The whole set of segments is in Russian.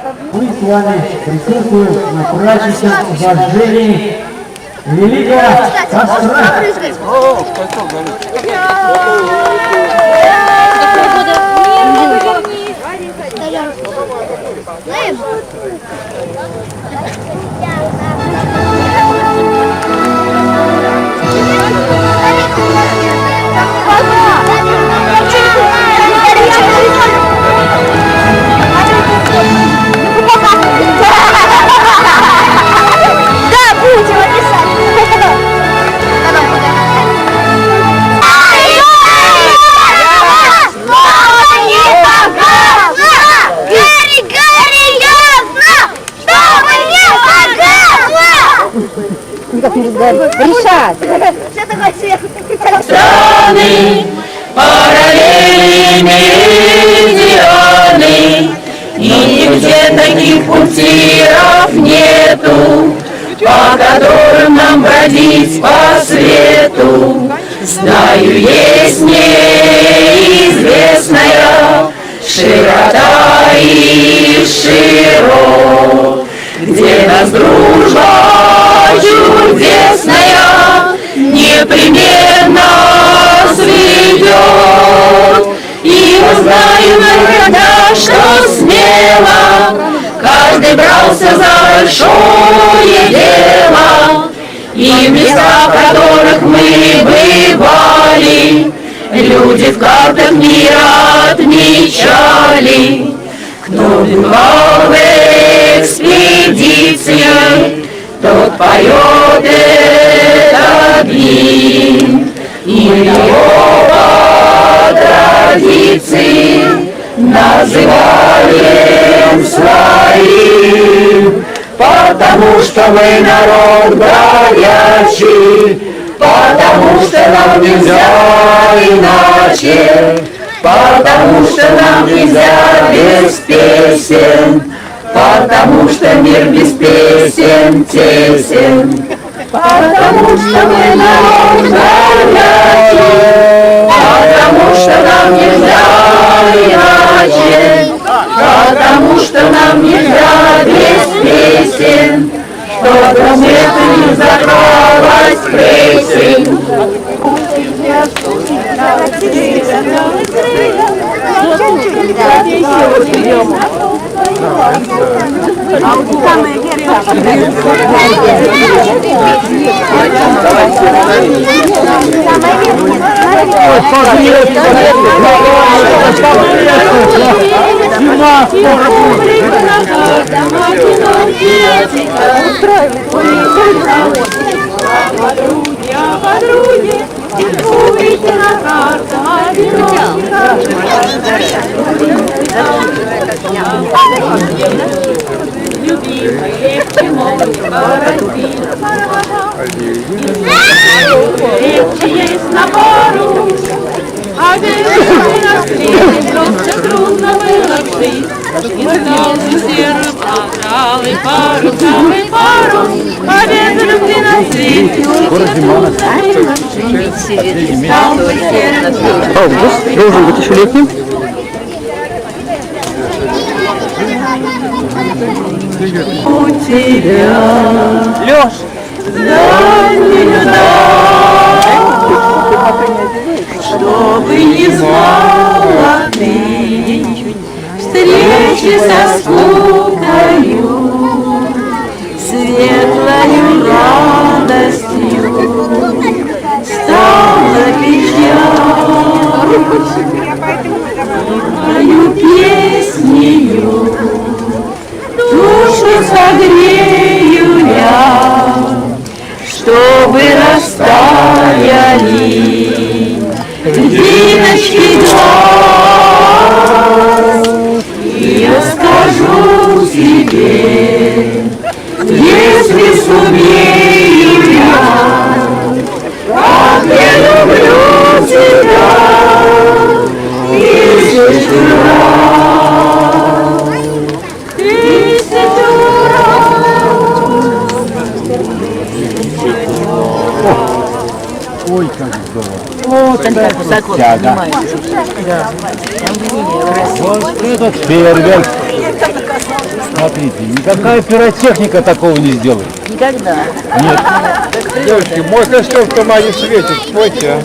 Мы с вами присутствуем на праздничном зажжении великого костра. Решать. Страны, параллели, меридианы, и нигде таких пунктиров нету, по которым нам бродить по свету. Знаю, есть неизвестная широта и широт, где нас дружба чудесная непременно сведет. И узнаем тогда, что смело каждый брался за большое дело. И в местах, в которых мы бывали, люди в картах мира отмечали. Кто бывал в экспедиции, тот поет этот гимн, и его по традиции называем своим, потому что мы народ горячий, потому что нам нельзя иначе, потому что нам нельзя без песен, потому что мир без песен тесен, потому что мы народ горячий, потому что нам нельзя иначе, потому что нам нельзя без песен, чтобы света не закрылась плесень. Любимые могут породить, легче есть на пару, а без на свете просто трудно было жить. И стал же серый плавный парус, самый парус, а без любви на свете трудно было жить. Стал же серый плавный. Должен быть еще летним. У тебя, Лёш, чтобы не знала ты встречи со скукою, светлою радостью стала печаль, мою песнею душу согрею я, чтобы растаяли льдиночки глаз. И я скажу тебе, если сумею я, как я люблю тебя тысячу раз. Ой, как здорово. Вот он так высоко поднимается. Да. Вот этот фейерверк. Смотрите, никакая пиротехника такого не сделает. Никогда. Девочки, мой костюм в тумане светит, спойте.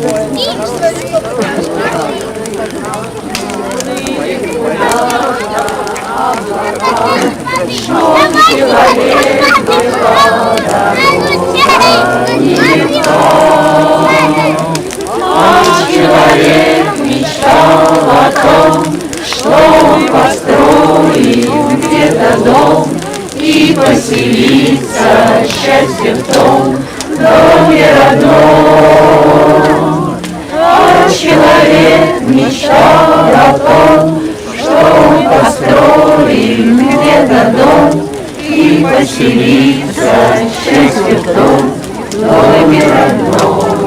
А. Человек мечтал о том, что он построит где-то дом и поселится счастье в том доме родном. А человек мечтал о том, что он построит где-то дом и поселится счастье в том доме родном.